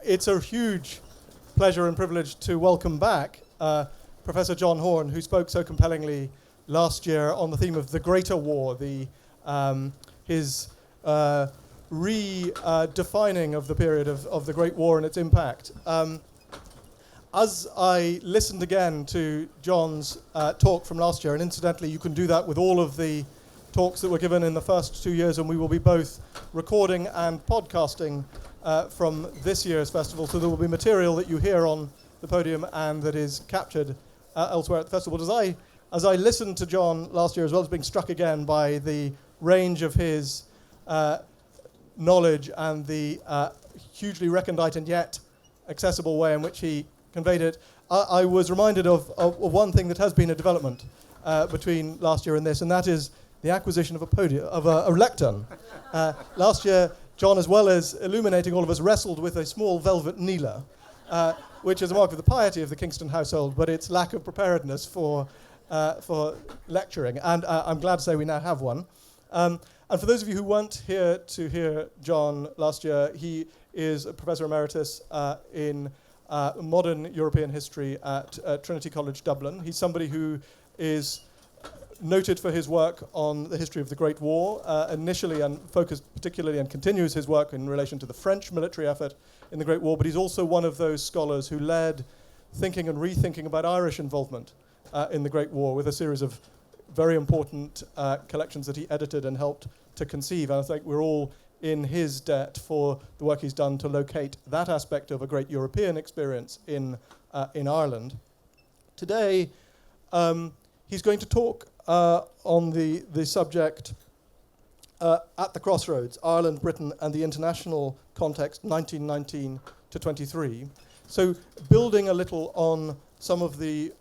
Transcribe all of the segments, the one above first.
It's a huge pleasure and privilege to welcome back Professor John Horne, who spoke so compellingly last year on the theme of the Greater War, his redefining of the period of the Great War and its impact. As I listened again to John's talk from last year, and incidentally you can do that with all of the talks that were given in the first 2 years, and we will be both recording and podcasting from this year's festival, so there will be material that you hear on the podium and that is captured elsewhere at the festival. As I listened to John last year, as well as being struck again by the range of his knowledge and the hugely recondite and yet accessible way in which he conveyed it, I was reminded of one thing that has been a development between last year and this, and that is the acquisition of a lectern. Last year, John, as well as illuminating all of us, wrestled with a small velvet kneeler, which is a mark of the piety of the Kingston household, but its lack of preparedness for lecturing. And I'm glad to say we now have one. And for those of you who weren't here to hear John last year, he is a Professor Emeritus in modern European history at Trinity College Dublin. He's somebody who is noted for his work on the history of the Great War, initially and focused particularly, and continues his work in relation to the French military effort in the Great War, but he's also one of those scholars who led thinking and rethinking about Irish involvement in the Great War with a series of very important collections that he edited and helped to conceive. And I think we're all in his debt for the work he's done to locate that aspect of a great European experience in Ireland. Today, he's going to talk on the subject at the Crossroads, Ireland, Britain, and the international context, 1919 to 23. So building a little on some of the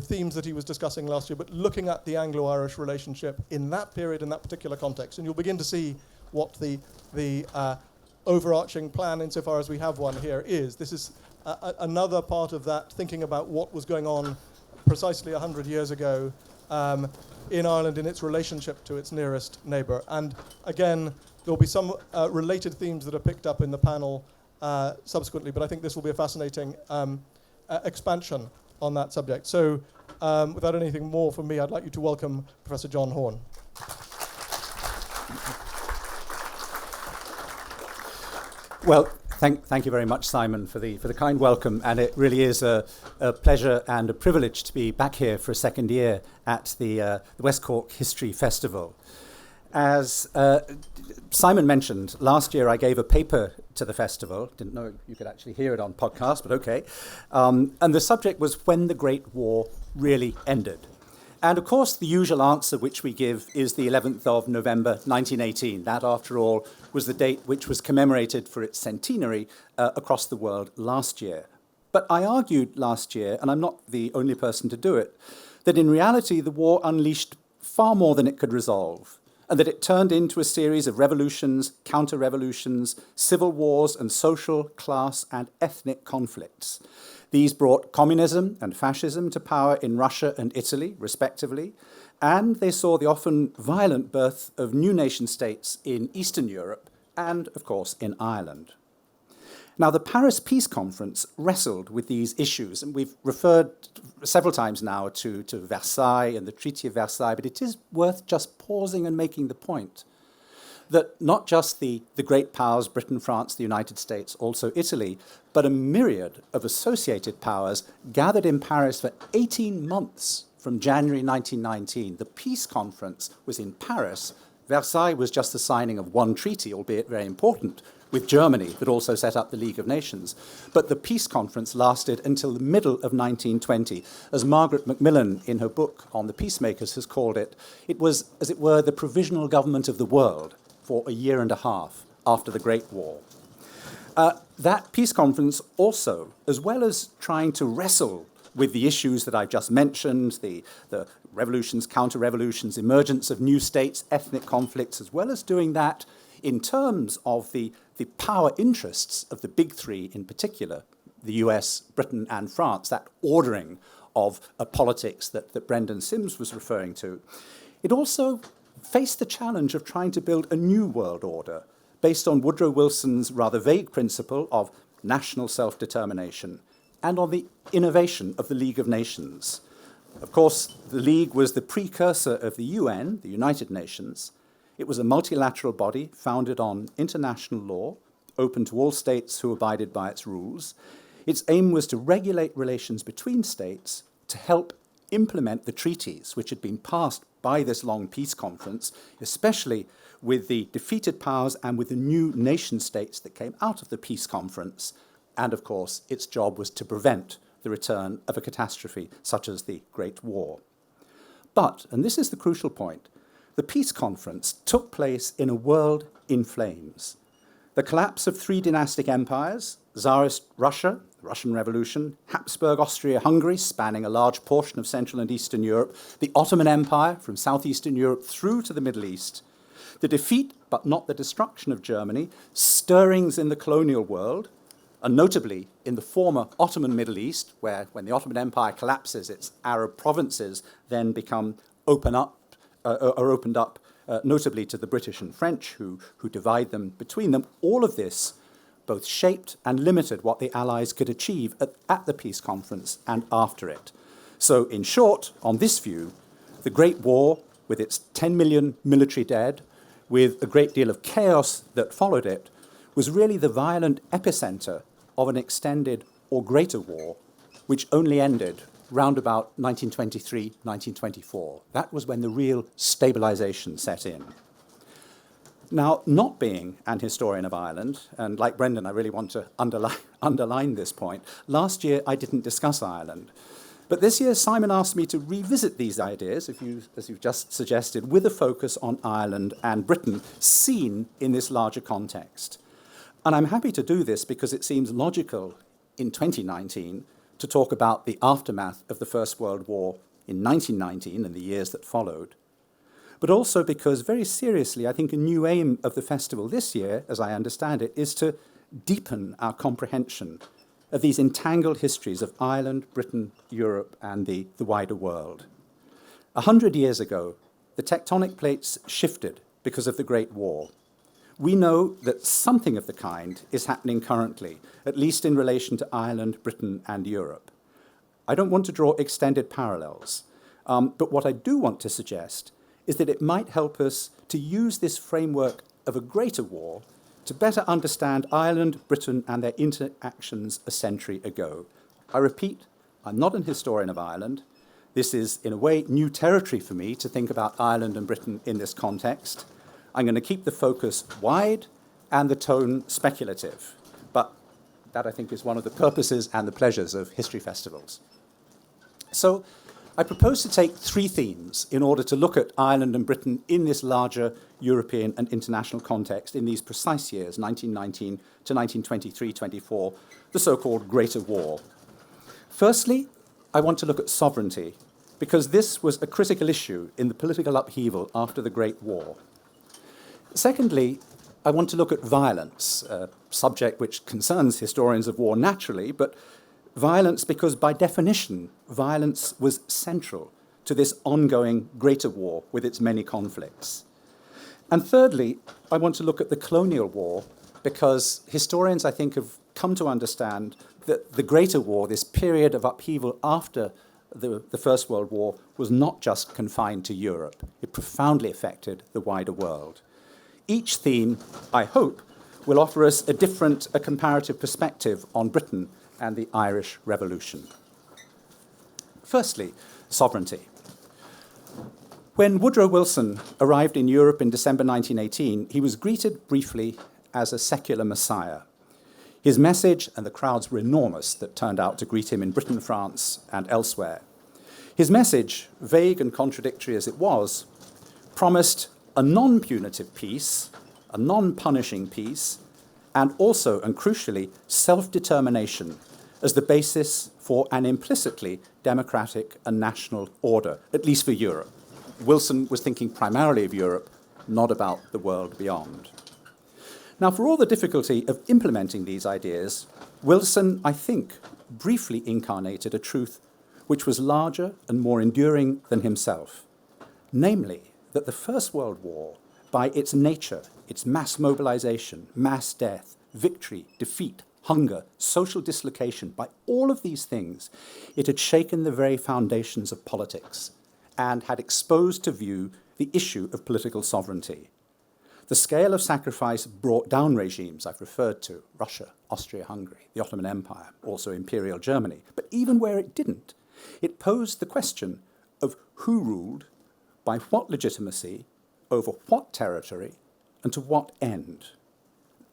themes that he was discussing last year, but looking at the Anglo-Irish relationship in that period, in that particular context. And you'll begin to see what the overarching plan, insofar as we have one here, is. This is another part of that, thinking about what was going on precisely 100 years ago in Ireland in its relationship to its nearest neighbour. And again, there'll be some related themes that are picked up in the panel subsequently, but I think this will be a fascinating expansion on that subject. So without anything more from me, I'd like you to welcome Professor John Horne. Well, thank you very much, Simon, for the kind welcome, and it really is a pleasure and a privilege to be back here for a second year at the West Cork History Festival. As Simon mentioned, last year I gave a paper to the festival. Didn't know you could actually hear it on podcast, but okay. And the subject was when the Great War really ended. And of course, the usual answer which we give is the 11th of November 1918. That, after all, was the date which was commemorated for its centenary across the world last year. But I argued last year, and I'm not the only person to do it, that in reality the war unleashed far more than it could resolve, and that it turned into a series of revolutions, counter-revolutions, civil wars, and social, class, and ethnic conflicts. These brought communism and fascism to power in Russia and Italy, respectively, and they saw the often violent birth of new nation-states in Eastern Europe and, of course, in Ireland. Now, the Paris Peace Conference wrestled with these issues, and we've referred several times now to Versailles and the Treaty of Versailles, but it is worth just pausing and making the point that not just the great powers, Britain, France, the United States, also Italy, but a myriad of associated powers gathered in Paris for 18 months from January 1919. The peace conference was in Paris. Versailles was just the signing of one treaty, albeit very important, with Germany, that also set up the League of Nations. But the peace conference lasted until the middle of 1920. As Margaret Macmillan, in her book on the peacemakers, has called it, it was, as it were, the provisional government of the world for a year and a half after the Great War. That peace conference also, as well as trying to wrestle with the issues that I've just mentioned, the revolutions, counter-revolutions, emergence of new states, ethnic conflicts, as well as doing that in terms of the power interests of the big three in particular, the US, Britain, and France, that ordering of a politics that Brendan Sims was referring to. It also faced the challenge of trying to build a new world order based on Woodrow Wilson's rather vague principle of national self-determination, and on the innovation of the League of Nations. Of course, the League was the precursor of the UN, the United Nations. It was a multilateral body founded on international law, open to all states who abided by its rules. Its aim was to regulate relations between states to help implement the treaties which had been passed by this long peace conference, especially with the defeated powers and with the new nation states that came out of the peace conference. And of course, its job was to prevent the return of a catastrophe such as the Great War. But, and this is the crucial point, the peace conference took place in a world in flames. The collapse of three dynastic empires, Tsarist Russia, the Russian Revolution, Habsburg Austria-Hungary, spanning a large portion of Central and Eastern Europe, the Ottoman Empire from southeastern Europe through to the Middle East, the defeat but not the destruction of Germany, stirrings in the colonial world, and notably in the former Ottoman Middle East, where when the Ottoman Empire collapses, its Arab provinces then become opened up, notably to the British and French, who divide them between them. All of this both shaped and limited what the Allies could achieve at the peace conference and after it. So in short, on this view, the Great War, with its 10 million military dead, with a great deal of chaos that followed it, was really the violent epicenter of an extended or greater war, which only ended round about 1923, 1924. That was when the real stabilization set in. Now, not being an historian of Ireland, and like Brendan, I really want to underline this point, last year I didn't discuss Ireland. But this year, Simon asked me to revisit these ideas, as you've just suggested, with a focus on Ireland and Britain, seen in this larger context. And I'm happy to do this because it seems logical in 2019 to talk about the aftermath of the First World War in 1919 and the years that followed, but also because, very seriously, I think a new aim of the festival this year, as I understand it, is to deepen our comprehension of these entangled histories of Ireland, Britain, Europe, and the wider world. 100 years ago, the tectonic plates shifted because of the Great War. We know that something of the kind is happening currently, at least in relation to Ireland, Britain, and Europe. I don't want to draw extended parallels, but what I do want to suggest is that it might help us to use this framework of a greater war to better understand Ireland, Britain, and their interactions a century ago. I repeat, I'm not an historian of Ireland. This is, in a way, new territory for me to think about Ireland and Britain in this context. I'm going to keep the focus wide and the tone speculative. But that, I think, is one of the purposes and the pleasures of history festivals. So I propose to take three themes in order to look at Ireland and Britain in this larger European and international context in these precise years, 1919 to 1923-24, the so-called Greater War. Firstly, I want to look at sovereignty, because this was a critical issue in the political upheaval after the Great War. Secondly, I want to look at violence, a subject which concerns historians of war naturally, but violence because, by definition, violence was central to this ongoing greater war with its many conflicts. And thirdly, I want to look at the colonial war because historians, I think, have come to understand that the greater war, this period of upheaval after the First World War, was not just confined to Europe. It profoundly affected the wider world. Each theme, I hope, will offer us a comparative perspective on Britain and the Irish Revolution. Firstly, sovereignty. When Woodrow Wilson arrived in Europe in December 1918, he was greeted briefly as a secular messiah. His message, and the crowds were enormous that turned out to greet him in Britain, France, and elsewhere. His message, vague and contradictory as it was, promised a non-punitive peace, a non-punishing peace, and also, and crucially, self-determination as the basis for an implicitly democratic and national order, at least for Europe. Wilson was thinking primarily of Europe, not about the world beyond. Now, for all the difficulty of implementing these ideas, Wilson, I think, briefly incarnated a truth which was larger and more enduring than himself, namely that the First World War, by its nature, its mass mobilization, mass death, victory, defeat, hunger, social dislocation, by all of these things, it had shaken the very foundations of politics and had exposed to view the issue of political sovereignty. The scale of sacrifice brought down regimes I've referred to, Russia, Austria-Hungary, the Ottoman Empire, also Imperial Germany. But even where it didn't, it posed the question of who ruled, by what legitimacy, over what territory, and to what end.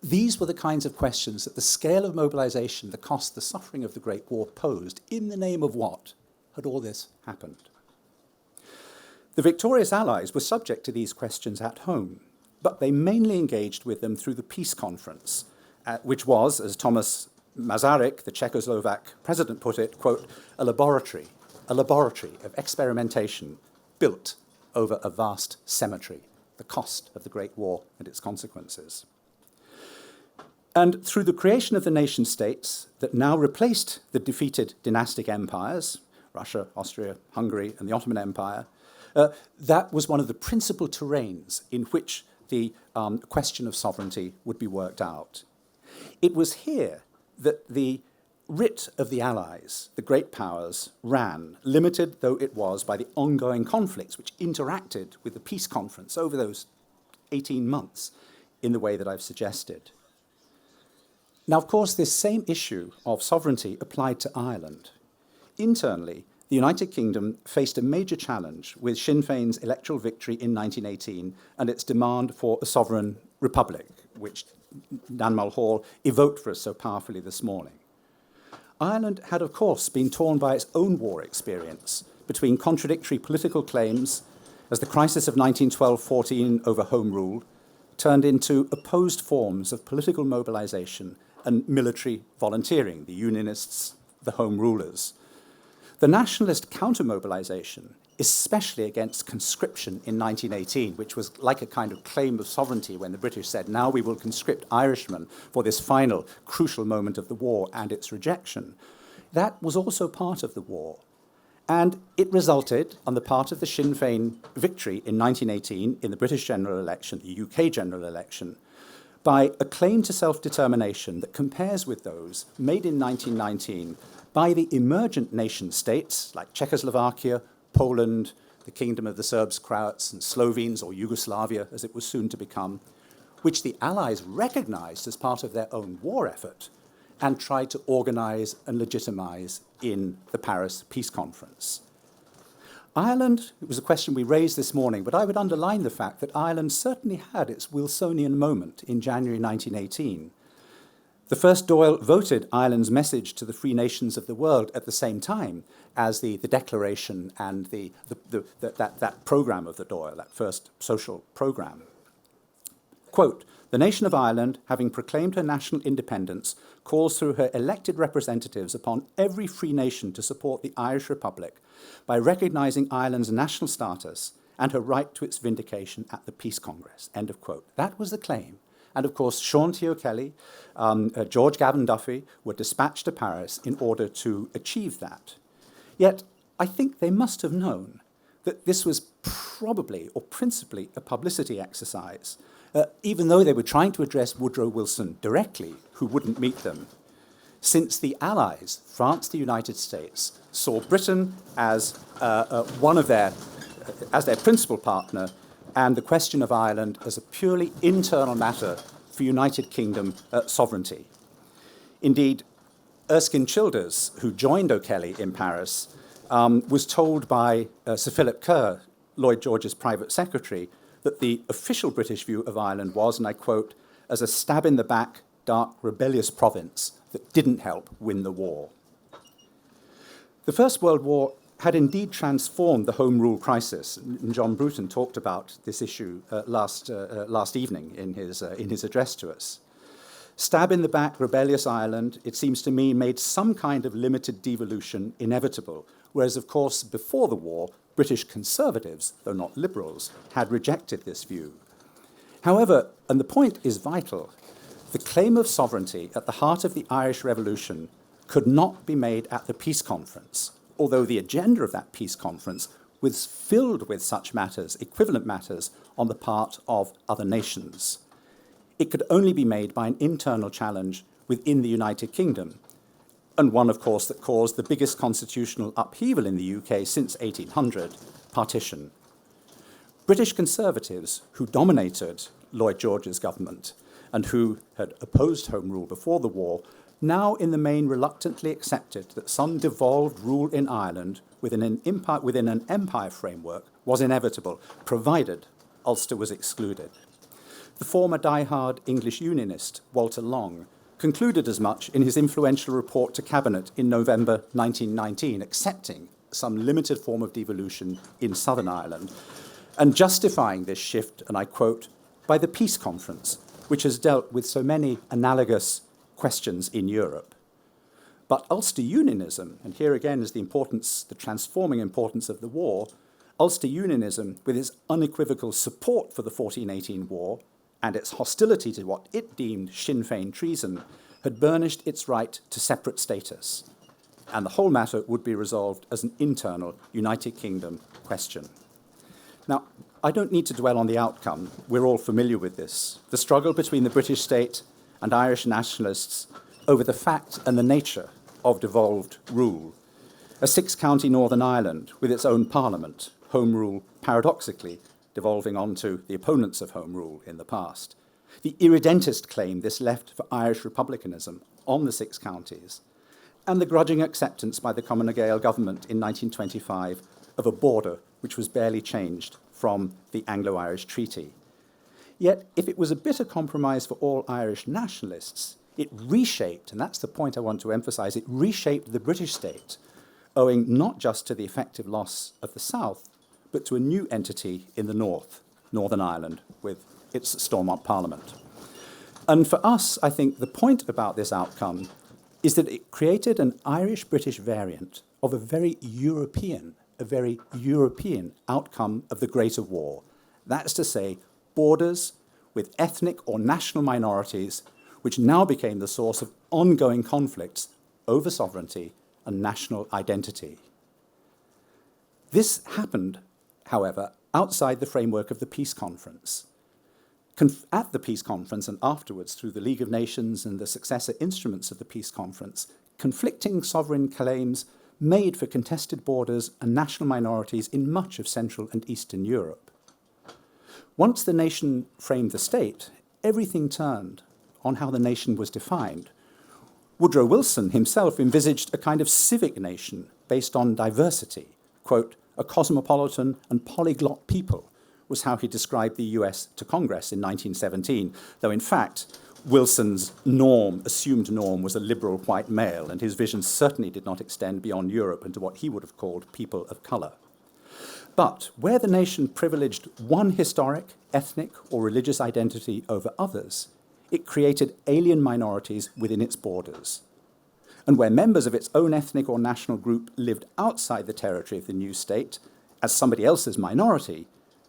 These were the kinds of questions that the scale of mobilization, the cost, the suffering of the Great War posed. In the name of what had all this happened? The victorious Allies were subject to these questions at home, but they mainly engaged with them through the peace conference, which was, as Thomas Masaryk, the Czechoslovak president, put it, quote, a laboratory of experimentation built over a vast cemetery, the cost of the Great War and its consequences. And through the creation of the nation-states that now replaced the defeated dynastic empires, Russia, Austria, Hungary, and the Ottoman Empire, that was one of the principal terrains in which the question of sovereignty would be worked out. It was here that the writ of the Allies, the great powers, ran, limited though it was by the ongoing conflicts which interacted with the peace conference over those 18 months in the way that I've suggested. Now, of course, this same issue of sovereignty applied to Ireland. Internally, the United Kingdom faced a major challenge with Sinn Féin's electoral victory in 1918 and its demand for a sovereign republic, which Dan Mulhall evoked for us so powerfully this morning. Ireland had, of course, been torn by its own war experience between contradictory political claims as the crisis of 1912-14 over Home Rule turned into opposed forms of political mobilization and military volunteering, the Unionists, the Home Rulers. The nationalist counter-mobilization, especially against conscription in 1918, which was like a kind of claim of sovereignty when the British said, now we will conscript Irishmen for this final crucial moment of the war and its rejection, that was also part of the war. And it resulted, on the part of the Sinn Féin victory in 1918 in the British general election, the UK general election, by a claim to self-determination that compares with those made in 1919 by the emergent nation-states like Czechoslovakia, Poland, the Kingdom of the Serbs, Croats, and Slovenes, or Yugoslavia, as it was soon to become, which the Allies recognized as part of their own war effort and tried to organize and legitimize in the Paris Peace Conference. Ireland, it was a question we raised this morning, but I would underline the fact that Ireland certainly had its Wilsonian moment in January 1918. The first Dáil voted Ireland's message to the free nations of the world at the same time as the declaration and that program of the Dáil, that first social program. Quote, the nation of Ireland, having proclaimed her national independence, calls through her elected representatives upon every free nation to support the Irish Republic by recognising Ireland's national status and her right to its vindication at the Peace Congress. End of quote. That was the claim. And of course, Sean T. O'Kelly, George Gavin Duffy were dispatched to Paris in order to achieve that. Yet, I think they must have known that this was probably or principally a publicity exercise, even though they were trying to address Woodrow Wilson directly, who wouldn't meet them, since the Allies, France, the United States, saw Britain as as their principal partner, and the question of Ireland as a purely internal matter for United Kingdom sovereignty. Indeed, Erskine Childers, who joined O'Kelly in Paris, was told by Sir Philip Kerr, Lloyd George's private secretary, that the official British view of Ireland was, and I quote, as a stab in the back, dark, rebellious province that didn't help win the war. The First World War had indeed transformed the Home Rule crisis, and John Bruton talked about this issue last evening in his address to us. Stab in the back, rebellious Ireland, it seems to me, made some kind of limited devolution inevitable, whereas, of course, before the war, British conservatives, though not liberals, had rejected this view. However, and the point is vital, the claim of sovereignty at the heart of the Irish Revolution could not be made at the peace conference, although the agenda of that peace conference was filled with such matters, equivalent matters, on the part of other nations. It could only be made by an internal challenge within the United Kingdom, and one, of course, that caused the biggest constitutional upheaval in the UK since 1800, partition. British Conservatives, who dominated Lloyd George's government and who had opposed Home Rule before the war, now in the main reluctantly accepted that some devolved rule in Ireland within an empire framework was inevitable, provided Ulster was excluded. The former die-hard English unionist, Walter Long, concluded as much in his influential report to Cabinet in November 1919, accepting some limited form of devolution in Southern Ireland, and justifying this shift, and I quote, by the Peace Conference, which has dealt with so many analogous questions in Europe. But Ulster Unionism, and here again is the transforming importance of the war, Ulster Unionism, with its unequivocal support for the 1418 war and its hostility to what it deemed Sinn Féin treason, had burnished its right to separate status, and the whole matter would be resolved as an internal United Kingdom question. Now, I don't need to dwell on the outcome. We're all familiar with this. The struggle between the British state and Irish nationalists over the fact and the nature of devolved rule. A six-county Northern Ireland with its own parliament, Home Rule paradoxically devolving onto the opponents of Home Rule in the past. The irredentist claim this left for Irish republicanism on the six counties, and the grudging acceptance by the Common Gael government in 1925 of a border which was barely changed from the Anglo-Irish Treaty. Yet, if it was a bitter compromise for all Irish nationalists, it reshaped, and that's the point I want to emphasize, it reshaped the British state, owing not just to the effective loss of the South, but to a new entity in the north, Northern Ireland, with its Stormont Parliament. And for us, I think the point about this outcome is that it created an Irish-British variant of a very European outcome of the Greater War. That's to say, borders with ethnic or national minorities, which now became the source of ongoing conflicts over sovereignty and national identity. This happened, however, outside the framework of the Peace Conference. At the Peace Conference and afterwards through the League of Nations and the successor instruments of the Peace Conference, conflicting sovereign claims made for contested borders and national minorities in much of Central and Eastern Europe. Once the nation framed the state, everything turned on how the nation was defined. Woodrow Wilson himself envisaged a kind of civic nation based on diversity. Quote, a cosmopolitan and polyglot people was how he described the US to Congress in 1917, though in fact, Wilson's assumed norm, was a liberal white male, and his vision certainly did not extend beyond Europe into what he would have called people of colour. But where the nation privileged one historic, ethnic, or religious identity over others, it created alien minorities within its borders. And where members of its own ethnic or national group lived outside the territory of the new state as somebody else's minority,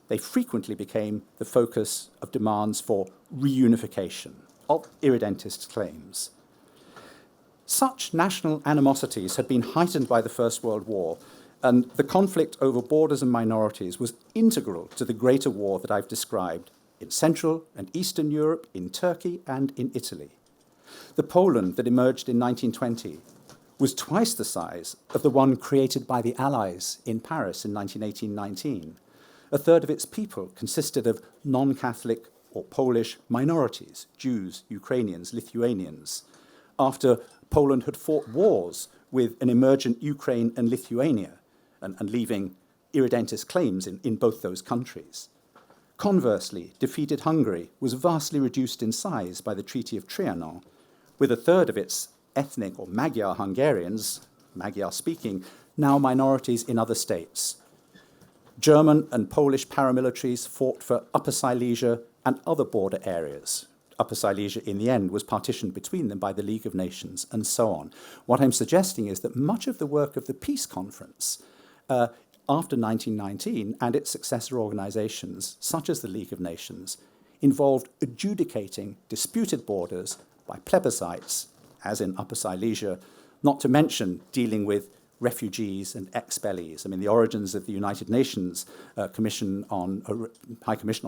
they frequently became the focus of demands for reunification, of irredentist claims. Such national animosities had been heightened by the First World War, and the conflict over borders and minorities was integral to the greater war that I've described in Central and Eastern Europe, in Turkey, and in Italy. The Poland that emerged in 1920 was twice the size of the one created by the Allies in Paris in 1918-19. A third of its people consisted of non-Catholic or Polish minorities, Jews, Ukrainians, Lithuanians, after Poland had fought wars with an emergent Ukraine and Lithuania, and leaving irredentist claims in both those countries. Conversely, defeated Hungary was vastly reduced in size by the Treaty of Trianon, with a third of its ethnic or Magyar Hungarians, Magyar-speaking, now minorities in other states. German and Polish paramilitaries fought for Upper Silesia and other border areas. Upper Silesia, in the end, was partitioned between them by the League of Nations, and so on. What I'm suggesting is that much of the work of the Peace Conference after 1919 and its successor organizations, such as the League of Nations, involved adjudicating disputed borders by plebiscites, as in Upper Silesia, not to mention dealing with refugees and expellees. I mean, the origins of the United Nations High Commission on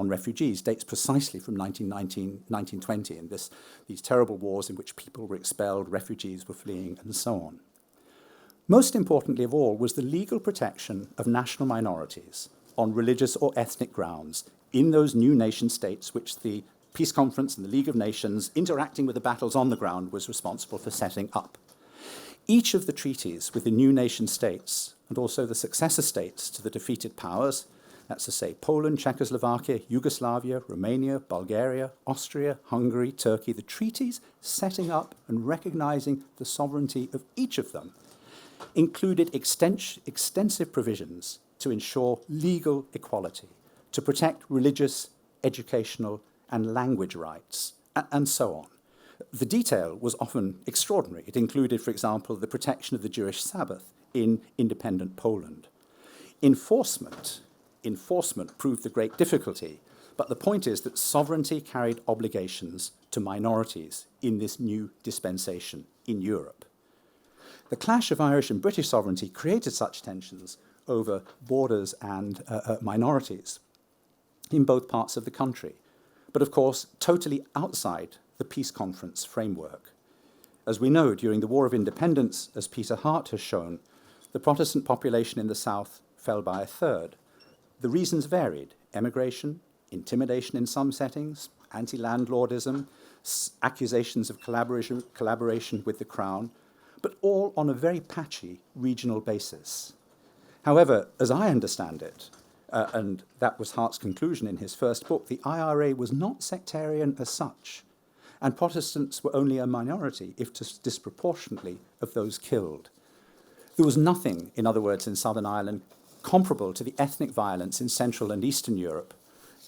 Refugees dates precisely from 1920, and these terrible wars in which people were expelled, refugees were fleeing, and so on. Most importantly of all was the legal protection of national minorities on religious or ethnic grounds in those new nation states which the Peace Conference and the League of Nations, interacting with the battles on the ground, was responsible for setting up. Each of the treaties with the new nation states, and also the successor states to the defeated powers, that's to say Poland, Czechoslovakia, Yugoslavia, Romania, Bulgaria, Austria, Hungary, Turkey, the treaties setting up and recognizing the sovereignty of each of them included extensive provisions to ensure legal equality, to protect religious, educational, and language rights, and so on. The detail was often extraordinary. It included, for example, the protection of the Jewish Sabbath in independent Poland. Enforcement proved the great difficulty, but the point is that sovereignty carried obligations to minorities in this new dispensation in Europe. The clash of Irish and British sovereignty created such tensions over borders and minorities in both parts of the country, but of course totally outside the Peace Conference framework. As we know, during the War of Independence, as Peter Hart has shown, the Protestant population in the South fell by a third. The reasons varied: emigration, intimidation in some settings, anti-landlordism, accusations of collaboration with the Crown, but all on a very patchy regional basis. However, as I understand it, and that was Hart's conclusion in his first book, the IRA was not sectarian as such, and Protestants were only a minority, if disproportionately, of those killed. There was nothing, in other words, in Southern Ireland comparable to the ethnic violence in Central and Eastern Europe,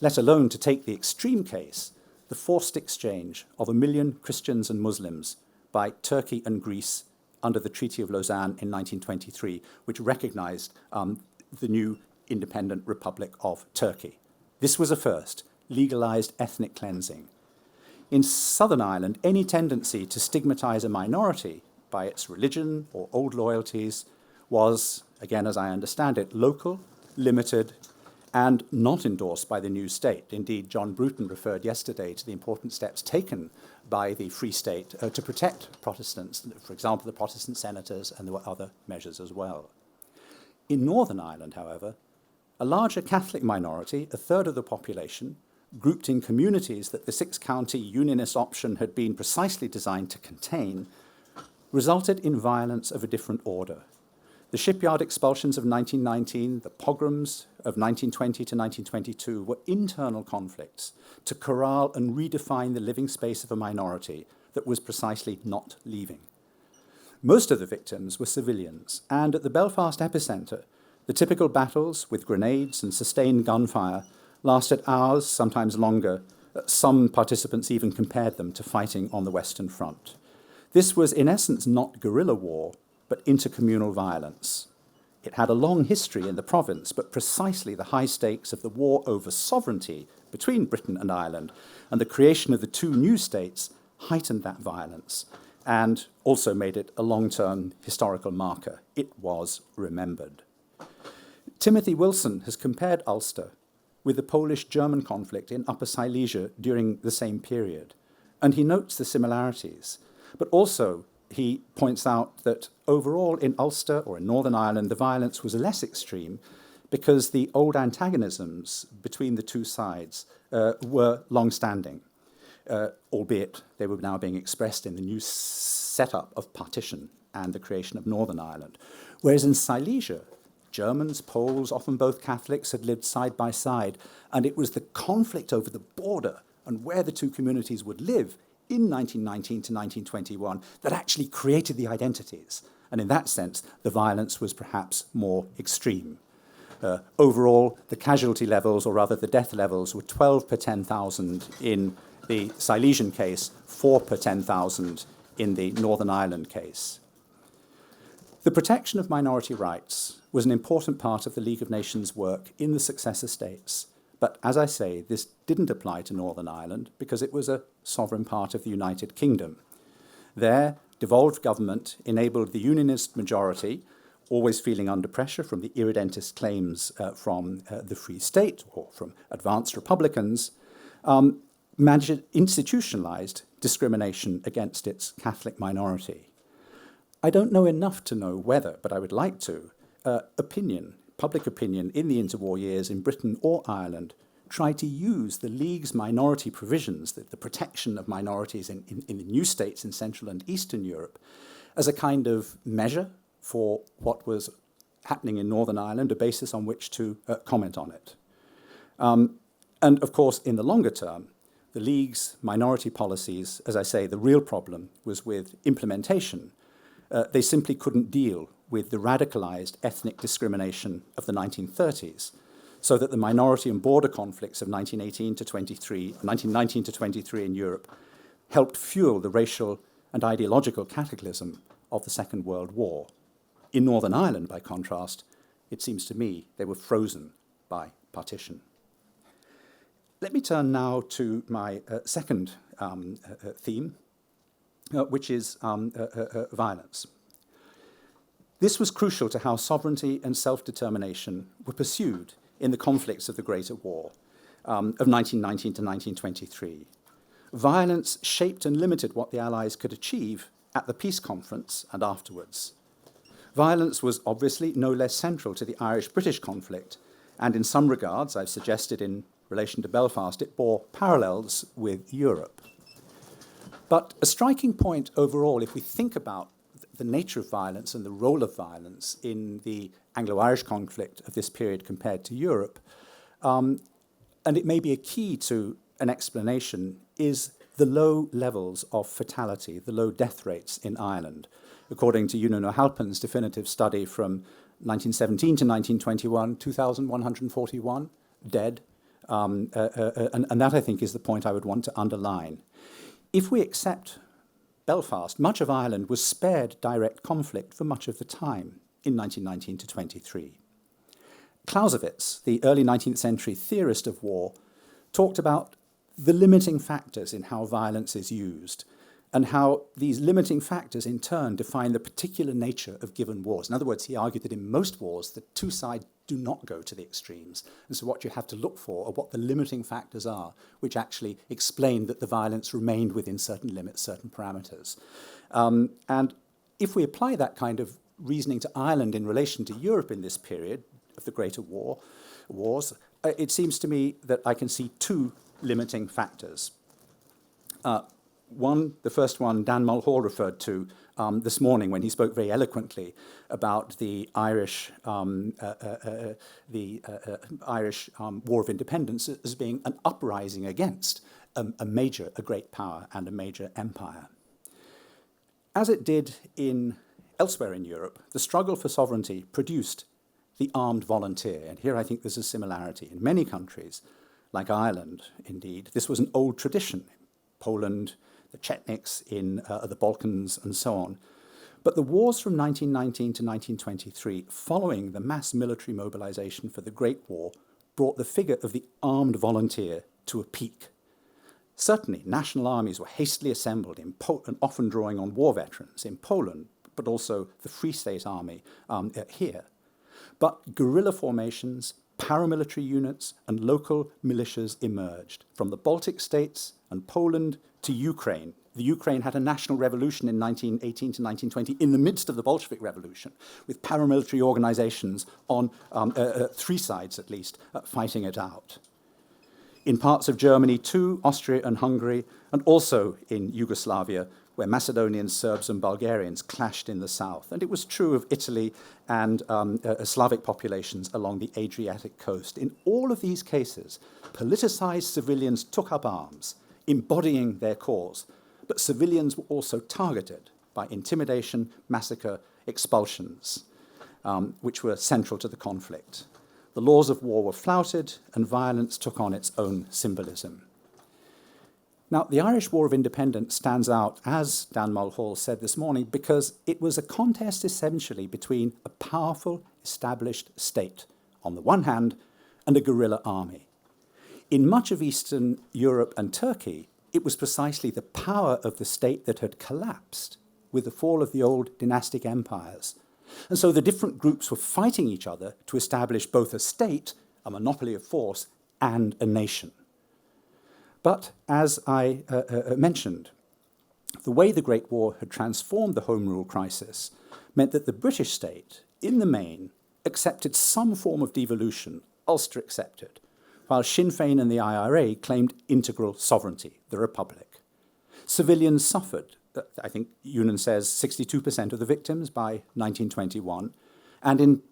let alone, to take the extreme case, the forced exchange of 1 million Christians and Muslims by Turkey and Greece under the Treaty of Lausanne in 1923, which recognized the new independent Republic of Turkey. This was a first, legalized ethnic cleansing. In Southern Ireland, any tendency to stigmatize a minority by its religion or old loyalties was, again as I understand it, local, limited, and not endorsed by the new state. Indeed, John Bruton referred yesterday to the important steps taken by the Free State to protect Protestants, for example, the Protestant senators, and there were other measures as well. In Northern Ireland, however, a larger Catholic minority, a third of the population, grouped in communities that the six-county unionist option had been precisely designed to contain, resulted in violence of a different order. The shipyard expulsions of 1919, the pogroms of 1920 to 1922 were internal conflicts to corral and redefine the living space of a minority that was precisely not leaving. Most of the victims were civilians, and at the Belfast epicentre, the typical battles with grenades and sustained gunfire lasted hours, sometimes longer. Some participants even compared them to fighting on the Western Front. This was, in essence, not guerrilla war, but intercommunal violence. It had a long history in the province, but precisely the high stakes of the war over sovereignty between Britain and Ireland and the creation of the two new states heightened that violence and also made it a long-term historical marker. It was remembered. Timothy Wilson has compared Ulster with the Polish-German conflict in Upper Silesia during the same period, and he notes the similarities, but also he points out that overall in Ulster or in Northern Ireland, the violence was less extreme because the old antagonisms between the two sides were long-standing, albeit they were now being expressed in the new setup of partition and the creation of Northern Ireland. Whereas in Silesia, Germans, Poles, often both Catholics, had lived side by side, and it was the conflict over the border and where the two communities would live in 1919 to 1921 that actually created the identities. And in that sense, the violence was perhaps more extreme. Overall, the casualty levels, or rather the death levels, were 12 per 10,000 in the Silesian case, 4 per 10,000 in the Northern Ireland case. The protection of minority rights was an important part of the League of Nations work in the successor states. But as I say, this didn't apply to Northern Ireland because it was a sovereign part of the United Kingdom. There, devolved government enabled the unionist majority, always feeling under pressure from the irredentist claims from the Free State or from advanced Republicans, institutionalized discrimination against its Catholic minority. I don't know enough to know whether, but I would like to, public opinion in the interwar years in Britain or Ireland tried to use the League's minority provisions, the protection of minorities in the new states in Central and Eastern Europe, as a kind of measure for what was happening in Northern Ireland, a basis on which to comment on it. And of course, in the longer term, the League's minority policies, as I say, the real problem was with implementation. They simply couldn't deal with the radicalized ethnic discrimination of the 1930s, so that the minority and border conflicts of 1919 to 23 in Europe helped fuel the racial and ideological cataclysm of the Second World War. In Northern Ireland, by contrast, it seems to me they were frozen by partition. Let me turn now to my second theme, which is violence. This was crucial to how sovereignty and self-determination were pursued in the conflicts of the Greater War of 1919 to 1923. Violence shaped and limited what the Allies could achieve at the peace conference and afterwards. Violence was obviously no less central to the Irish-British conflict, and in some regards, I've suggested in relation to Belfast, it bore parallels with Europe. But a striking point overall, if we think about the nature of violence and the role of violence in the Anglo-Irish conflict of this period compared to Europe, and it may be a key to an explanation, is the low levels of fatality, the low death rates in Ireland. According to Uno Halpin's definitive study from 1917 to 1921, 2,141 dead, and that, I think, is the point I would want to underline. If we accept Belfast, much of Ireland was spared direct conflict for much of the time in 1919 to 23. Clausewitz, the early 19th century theorist of war, talked about the limiting factors in how violence is used and how these limiting factors in turn define the particular nature of given wars. In other words, he argued that in most wars, the two sides do not go to the extremes. And so what you have to look for are what the limiting factors are, which actually explain that the violence remained within certain limits, certain parameters. And if we apply that kind of reasoning to Ireland in relation to Europe in this period of the Greater Wars, it seems to me that I can see two limiting factors. The first one, Dan Mulhall referred to this morning when he spoke very eloquently about the Irish War of Independence as being an uprising against a great power and a major empire. As it did elsewhere in Europe, the struggle for sovereignty produced the armed volunteer, and here I think there's a similarity. In many countries, like Ireland, indeed, this was an old tradition. Poland, the Chetniks in the Balkans, and so on. But the wars from 1919 to 1923, following the mass military mobilization for the Great War, brought the figure of the armed volunteer to a peak. Certainly, national armies were hastily assembled and often drawing on war veterans in Poland, but also the Free State Army here. But guerrilla formations, paramilitary units, and local militias emerged from the Baltic states and Poland to Ukraine. The Ukraine had a national revolution in 1918 to 1920 in the midst of the Bolshevik Revolution, with paramilitary organizations on three sides at least fighting it out. In parts of Germany too, Austria and Hungary, and also in Yugoslavia, where Macedonians, Serbs and Bulgarians clashed in the south. And it was true of Italy and Slavic populations along the Adriatic coast. In all of these cases, politicized civilians took up arms, embodying their cause, but civilians were also targeted by intimidation, massacre, expulsions, which were central to the conflict. The laws of war were flouted, and violence took on its own symbolism. Now, the Irish War of Independence stands out, as Dan Mulhall said this morning, because it was a contest essentially between a powerful, established state, on the one hand, and a guerrilla army. In much of Eastern Europe and Turkey, it was precisely the power of the state that had collapsed with the fall of the old dynastic empires And so the different groups were fighting each other to establish both a state, a monopoly of force, and a nation. But as I mentioned, the way the Great War had transformed the Home Rule crisis meant that the British state, in the main, accepted some form of devolution, Ulster accepted, while Sinn Féin and the IRA claimed integral sovereignty, the Republic. Civilians suffered. I think Eunan says 62% of the victims by 1921, and in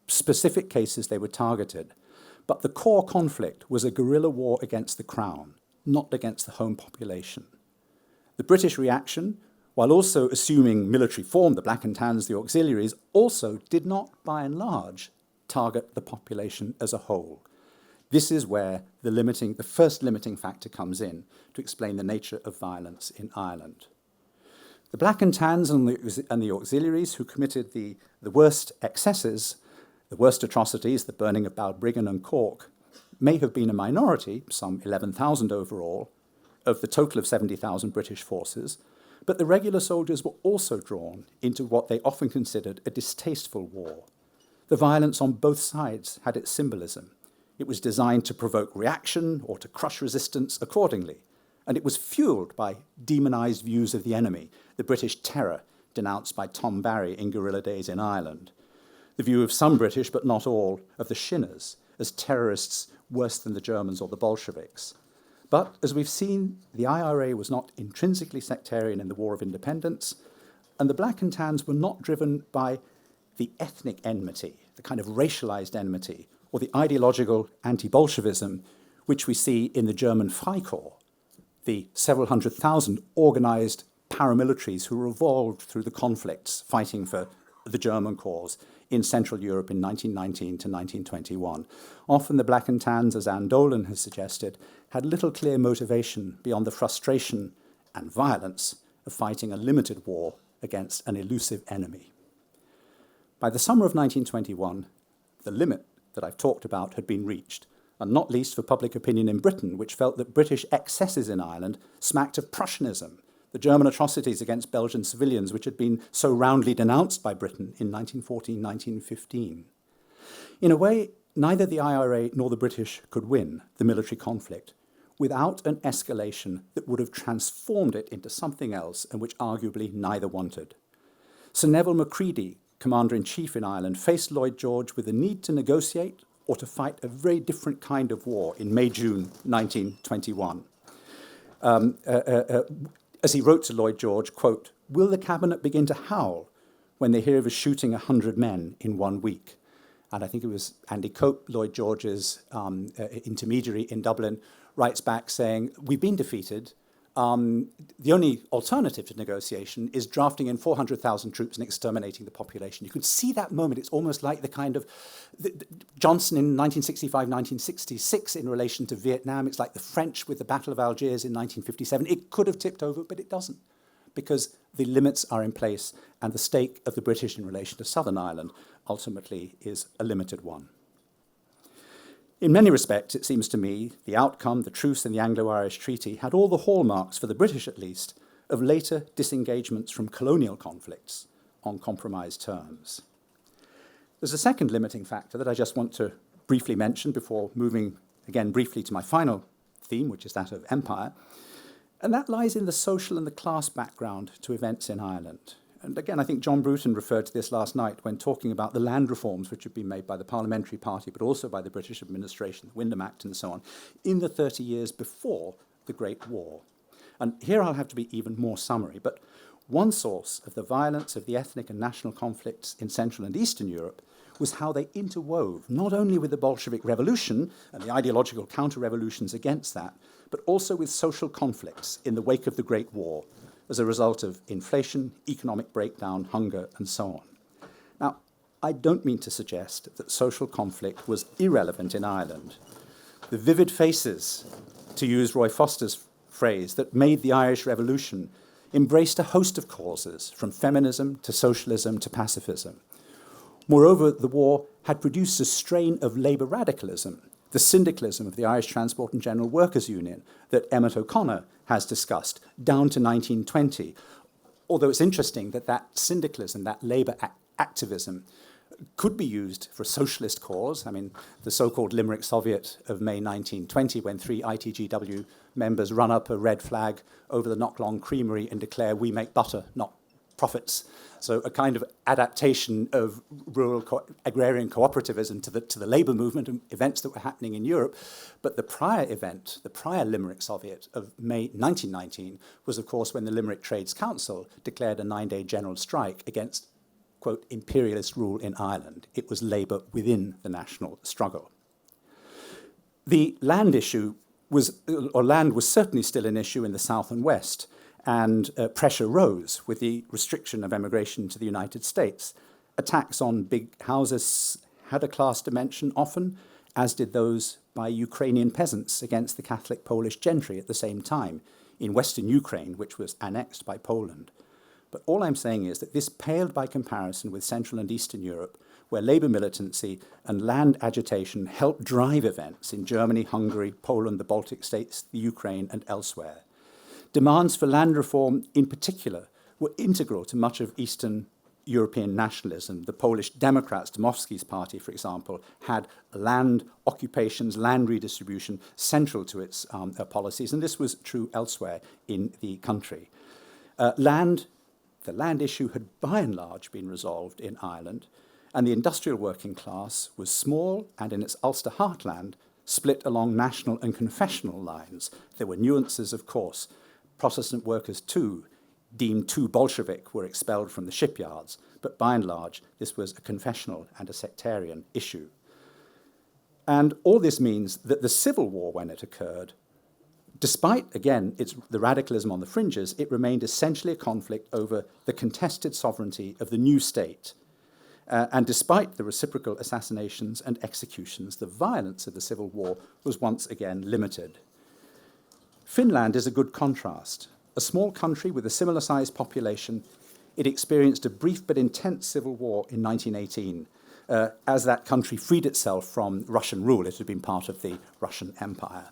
specific cases they were targeted. But the core conflict was a guerrilla war against the Crown, not against the home population. The British reaction, while also assuming military form, the Black and Tans, the auxiliaries, also did not, by and large, target the population as a whole. This is where the first limiting factor comes in to explain the nature of violence in Ireland. The Black and Tans and the auxiliaries who committed the worst excesses, the worst atrocities, the burning of Balbriggan and Cork, may have been a minority, some 11,000 overall, of the total of 70,000 British forces, but the regular soldiers were also drawn into what they often considered a distasteful war. The violence on both sides had its symbolism. It was designed to provoke reaction or to crush resistance accordingly, and it was fueled by demonized views of the enemy, the British terror denounced by Tom Barry in Guerrilla Days in Ireland, the view of some British, but not all, of the Shinners as terrorists worse than the Germans or the Bolsheviks. But, as we've seen, the IRA was not intrinsically sectarian in the War of Independence, and the Black and Tans were not driven by the ethnic enmity, the kind of racialized enmity, or the ideological anti-Bolshevism, which we see in the German Freikorps, the several hundred thousand organized paramilitaries who revolved through the conflicts fighting for the German cause in Central Europe in 1919 to 1921. Often the Black and Tans, as Anne Dolan has suggested, had little clear motivation beyond the frustration and violence of fighting a limited war against an elusive enemy. By the summer of 1921, the limit that I've talked about had been reached, and not least for public opinion in Britain, which felt that British excesses in Ireland smacked of Prussianism, the German atrocities against Belgian civilians, which had been so roundly denounced by Britain in 1914-1915. In a way, neither the IRA nor the British could win the military conflict without an escalation that would have transformed it into something else and which arguably neither wanted. Sir Neville Macready, Commander-in-Chief in Ireland, faced Lloyd George with the need to negotiate or to fight a very different kind of war in May-June 1921. As he wrote to Lloyd George, quote, "Will the cabinet begin to howl when they hear of us shooting 100 men in 1 week?" And I think it was Andy Cope, Lloyd George's intermediary in Dublin, writes back saying, "We've been defeated. The only alternative to negotiation is drafting in 400,000 troops and exterminating the population." You could see that moment. It's almost like the kind of Johnson in 1965, 1966 in relation to Vietnam. It's like the French with the Battle of Algiers in 1957. It could have tipped over, but it doesn't, because the limits are in place and the stake of the British in relation to Southern Ireland ultimately is a limited one. In many respects, it seems to me, the outcome, the truce in the Anglo-Irish Treaty, had all the hallmarks, for the British at least, of later disengagements from colonial conflicts on compromised terms. There's a second limiting factor that I just want to briefly mention before moving again briefly to my final theme, which is that of empire, and that lies in the social and the class background to events in Ireland. And again, I think John Bruton referred to this last night when talking about the land reforms which had been made by the Parliamentary Party, but also by the British administration, the Wyndham Act and so on, in the 30 years before the Great War. And here I'll have to be even more summary, but one source of the violence of the ethnic and national conflicts in Central and Eastern Europe was how they interwove, not only with the Bolshevik Revolution and the ideological counter-revolutions against that, but also with social conflicts in the wake of the Great War, as a result of inflation, economic breakdown, hunger, and so on. Now, I don't mean to suggest that social conflict was irrelevant in Ireland. The vivid faces, to use Roy Foster's phrase, that made the Irish Revolution embraced a host of causes, from feminism to socialism to pacifism. Moreover, the war had produced a strain of labour radicalism, the syndicalism of the Irish Transport and General Workers' Union that Emmett O'Connor has discussed, down to 1920, although it's interesting that that syndicalism, that labour activism, could be used for a socialist cause. I mean, the so-called Limerick Soviet of May 1920, when 3 ITGW members run up a red flag over the Knocklong Creamery and declare, "We make butter, not profits." So a kind of adaptation of rural agrarian cooperativism to the labour movement and events that were happening in Europe. But the prior event, the prior Limerick Soviet of May 1919, was, of course, when the Limerick Trades Council declared a 9-day general strike against, quote, imperialist rule in Ireland. It was labour within the national struggle. The land issue land was certainly still an issue in the South and West, and pressure rose with the restriction of emigration to the United States. Attacks on big houses had a class dimension often, as did those by Ukrainian peasants against the Catholic Polish gentry at the same time, in Western Ukraine, which was annexed by Poland. But all I'm saying is that this paled by comparison with Central and Eastern Europe, where labour militancy and land agitation helped drive events in Germany, Hungary, Poland, the Baltic states, the Ukraine, and elsewhere. Demands for land reform, in particular, were integral to much of Eastern European nationalism. The Polish Democrats, Dmowski's party, for example, had land occupations, land redistribution central to its policies, and this was true elsewhere in the country. The land issue had by and large been resolved in Ireland, and the industrial working class was small and in its Ulster heartland split along national and confessional lines. There were nuances, of course. Protestant workers, too, deemed too Bolshevik, were expelled from the shipyards, but by and large, this was a confessional and a sectarian issue. And all this means that the Civil War, when it occurred, despite, again, the radicalism on the fringes, it remained essentially a conflict over the contested sovereignty of the new state. And despite the reciprocal assassinations and executions, the violence of the Civil War was once again limited. Finland is a good contrast. A small country with a similar-sized population, it experienced a brief but intense civil war in 1918. As that country freed itself from Russian rule, it had been part of the Russian Empire.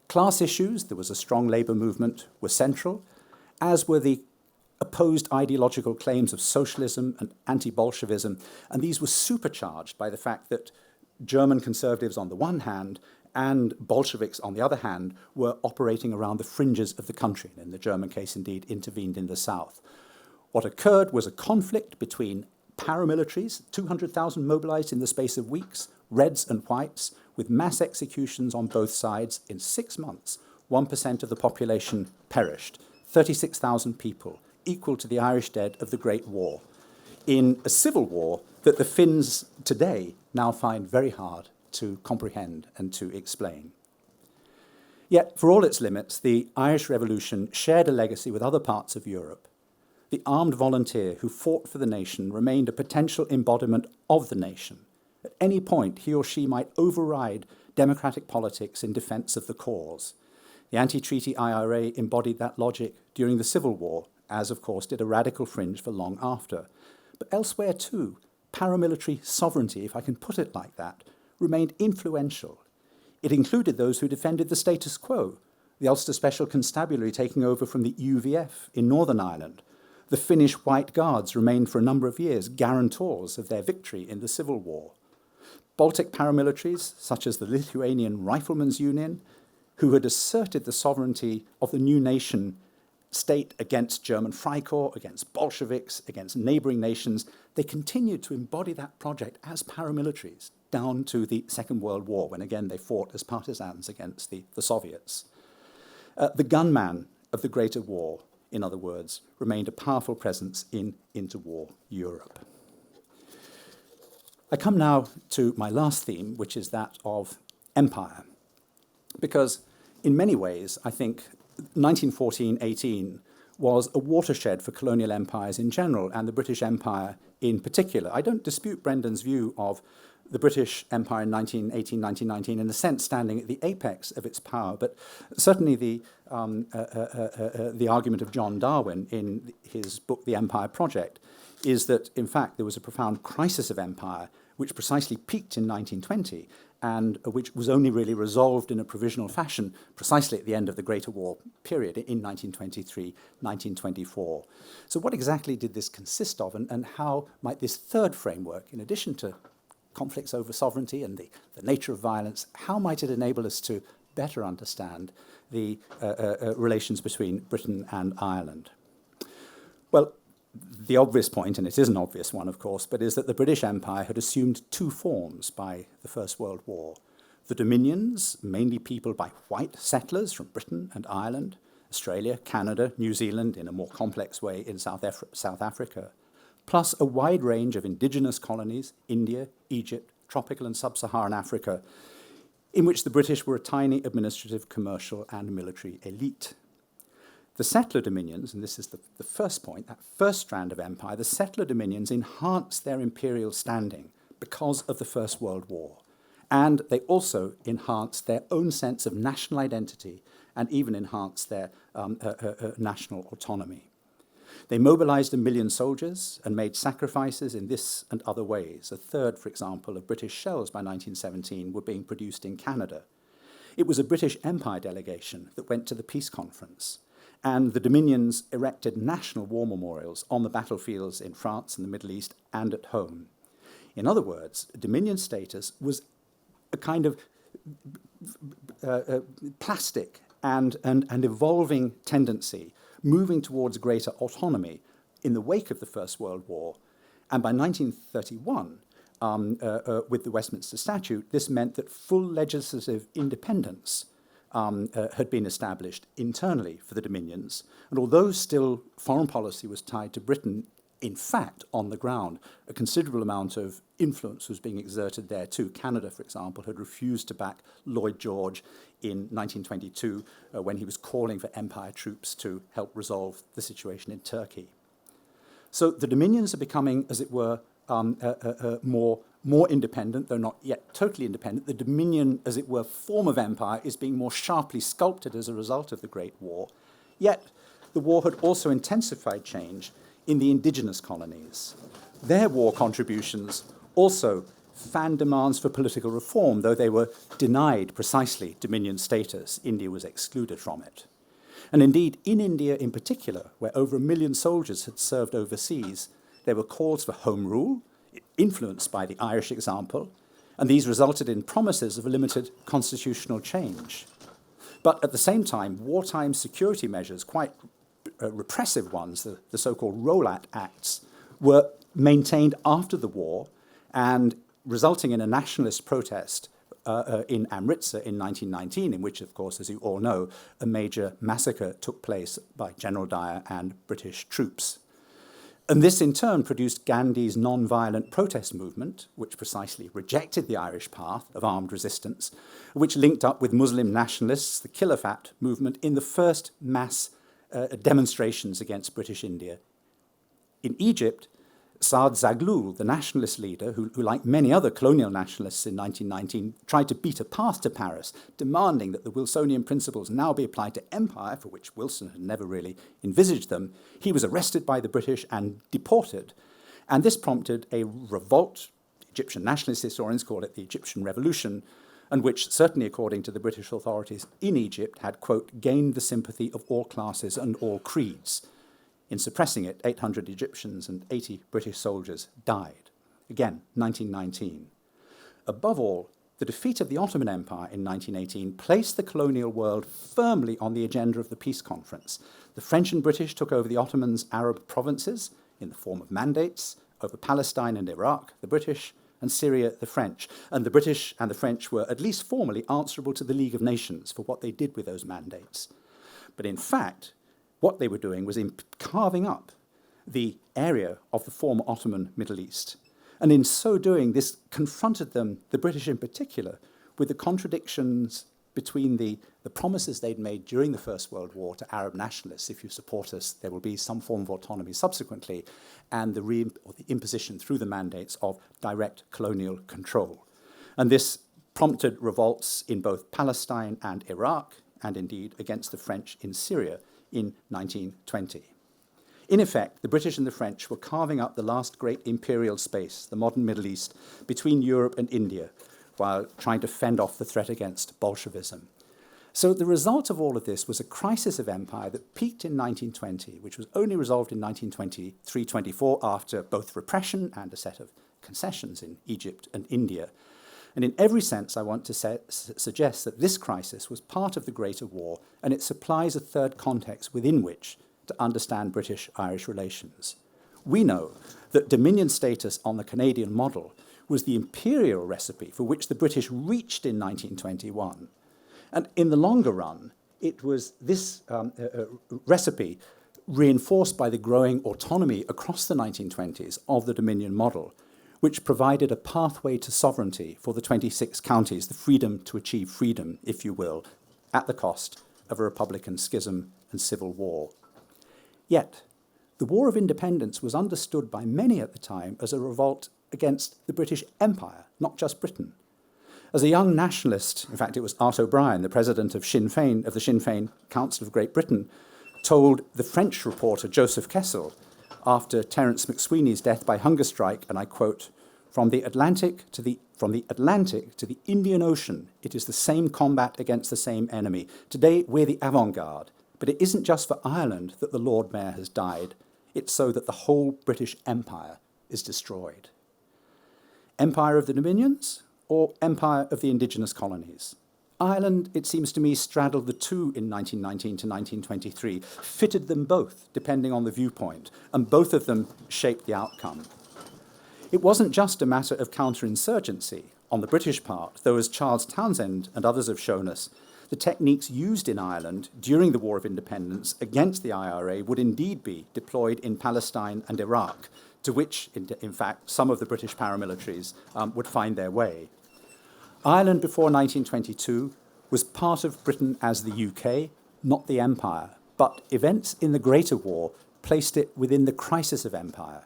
Class issues, there was a strong labour movement, were central, as were the opposed ideological claims of socialism and anti-Bolshevism, and these were supercharged by the fact that German conservatives on the one hand and Bolsheviks on the other hand were operating around the fringes of the country, and in the German case indeed intervened in the south. What occurred was a conflict between paramilitaries, 200,000 mobilized in the space of weeks, Reds and Whites, with mass executions on both sides. In 6 months, 1% of the population perished, 36,000 people, equal to the Irish dead of the Great War, in a civil war that the Finns today now find very hard to comprehend and to explain. Yet, for all its limits, the Irish Revolution shared a legacy with other parts of Europe. The armed volunteer who fought for the nation remained a potential embodiment of the nation. At any point, he or she might override democratic politics in defense of the cause. The anti-treaty IRA embodied that logic during the Civil War, as, of course, did a radical fringe for long after. But elsewhere, too, paramilitary sovereignty, if I can put it like that, remained influential. It included those who defended the status quo, the Ulster Special Constabulary taking over from the UVF in Northern Ireland. The Finnish White Guards remained for a number of years guarantors of their victory in the Civil War. Baltic paramilitaries, such as the Lithuanian Riflemen's Union, who had asserted the sovereignty of the new nation state against German Freikorps, against Bolsheviks, against neighbouring nations, they continued to embody that project as paramilitaries down to the Second World War, when again they fought as partisans against the Soviets. The gunman of the Greater War, in other words, remained a powerful presence in interwar Europe. I come now to my last theme, which is that of empire, because in many ways, I think 1914-18 was a watershed for colonial empires in general, and the British Empire in particular. I don't dispute Brendan's view of the British Empire in 1918-1919, in a sense standing at the apex of its power, but certainly the argument of John Darwin in his book The Empire Project is that, in fact, there was a profound crisis of empire which precisely peaked in 1920 and which was only really resolved in a provisional fashion precisely at the end of the Greater War period in 1923, 1924. So what exactly did this consist of, and how might this third framework, in addition to conflicts over sovereignty and the nature of violence, how might it enable us to better understand the relations between Britain and Ireland? Well, the obvious point, and it is an obvious one, of course, but is that the British Empire had assumed two forms by the First World War. The dominions, mainly peopled by white settlers from Britain and Ireland, Australia, Canada, New Zealand, in a more complex way in South Africa, plus a wide range of indigenous colonies, India, Egypt, tropical and sub-Saharan Africa, in which the British were a tiny administrative, commercial, and military elite. The settler dominions, and this is the first point, that first strand of empire, the settler dominions enhanced their imperial standing because of the First World War. And they also enhanced their own sense of national identity and even enhanced their national autonomy. They mobilized 1 million soldiers and made sacrifices in this and other ways. A third, for example, of British shells by 1917 were being produced in Canada. It was a British Empire delegation that went to the peace conference, and the dominions erected national war memorials on the battlefields in France and the Middle East and at home. In other words, dominion status was a kind of plastic and evolving tendency moving towards greater autonomy in the wake of the First World War. And by 1931, with the Westminster Statute, this meant that full legislative independence had been established internally for the dominions. And although still foreign policy was tied to Britain, in fact, on the ground, a considerable amount of influence was being exerted there too. Canada, for example, had refused to back Lloyd George in 1922 when he was calling for Empire troops to help resolve the situation in Turkey. So the dominions are becoming, as it were, more independent, though not yet totally independent. The dominion, as it were, form of empire is being more sharply sculpted as a result of the Great War. Yet the war had also intensified change in the indigenous colonies. Their war contributions also fanned demands for political reform, though they were denied precisely dominion status. India was excluded from it. And indeed, in India in particular, where over 1 million soldiers had served overseas, there were calls for home rule, influenced by the Irish example, and these resulted in promises of a limited constitutional change. But at the same time, wartime security measures, quite repressive ones, the so-called Rowlatt Acts, were maintained after the war and resulting in a nationalist protest in Amritsar in 1919, in which, of course, as you all know, a major massacre took place by General Dyer and British troops. And this, in turn, produced Gandhi's non-violent protest movement, which precisely rejected the Irish path of armed resistance, which linked up with Muslim nationalists, the Khilafat movement, in the first mass demonstrations against British India. In Egypt, Saad Zaghloul, the nationalist leader, who, like many other colonial nationalists in 1919, tried to beat a path to Paris, demanding that the Wilsonian principles now be applied to empire, for which Wilson had never really envisaged them, he was arrested by the British and deported. And this prompted a revolt, Egyptian nationalist historians call it the Egyptian Revolution, and which, certainly according to the British authorities in Egypt, had, quote, gained the sympathy of all classes and all creeds. In suppressing it, 800 Egyptians and 80 British soldiers died. Again, 1919. Above all, the defeat of the Ottoman Empire in 1918 placed the colonial world firmly on the agenda of the peace conference. The French and British took over the Ottomans' Arab provinces in the form of mandates, over Palestine and Iraq, the British, and Syria, the French. And the British and the French were at least formally answerable to the League of Nations for what they did with those mandates. But in fact, what they were doing was in carving up the area of the former Ottoman Middle East. And in so doing, this confronted them, the British in particular, with the contradictions between the promises they'd made during the First World War to Arab nationalists, if you support us, there will be some form of autonomy subsequently, and the imposition through the mandates of direct colonial control. And this prompted revolts in both Palestine and Iraq, and indeed against the French in Syria in 1920. In effect, the British and the French were carving up the last great imperial space, the modern Middle East, between Europe and India, while trying to fend off the threat against Bolshevism. So the result of all of this was a crisis of empire that peaked in 1920, which was only resolved in 1923-24 after both repression and a set of concessions in Egypt and India. And in every sense, I want to suggest that this crisis was part of the Greater War, and it supplies a third context within which to understand British-Irish relations. We know that Dominion status on the Canadian model was the imperial recipe for which the British reached in 1921. And in the longer run, it was this recipe reinforced by the growing autonomy across the 1920s of the Dominion model, which provided a pathway to sovereignty for the 26 counties, the freedom to achieve freedom, if you will, at the cost of a Republican schism and civil war. Yet, the War of Independence was understood by many at the time as a revolt against the British Empire, not just Britain. As a young nationalist, in fact, it was Art O'Brien, the president of the Sinn Féin Council of Great Britain, told the French reporter Joseph Kessel after Terence McSweeney's death by hunger strike, and I quote, from the Atlantic to the Indian Ocean, it is the same combat against the same enemy. Today, we're the avant-garde, but it isn't just for Ireland that the Lord Mayor has died. It's so that the whole British Empire is destroyed. Empire of the Dominions or Empire of the indigenous colonies? Ireland, it seems to me, straddled the two in 1919 to 1923, fitted them both, depending on the viewpoint, and both of them shaped the outcome. It wasn't just a matter of counterinsurgency on the British part, though as Charles Townshend and others have shown us, the techniques used in Ireland during the War of Independence against the IRA would indeed be deployed in Palestine and Iraq, to which, in fact, some of the British paramilitaries would find their way. Ireland before 1922 was part of Britain as the UK, not the Empire, but events in the Greater War placed it within the crisis of empire.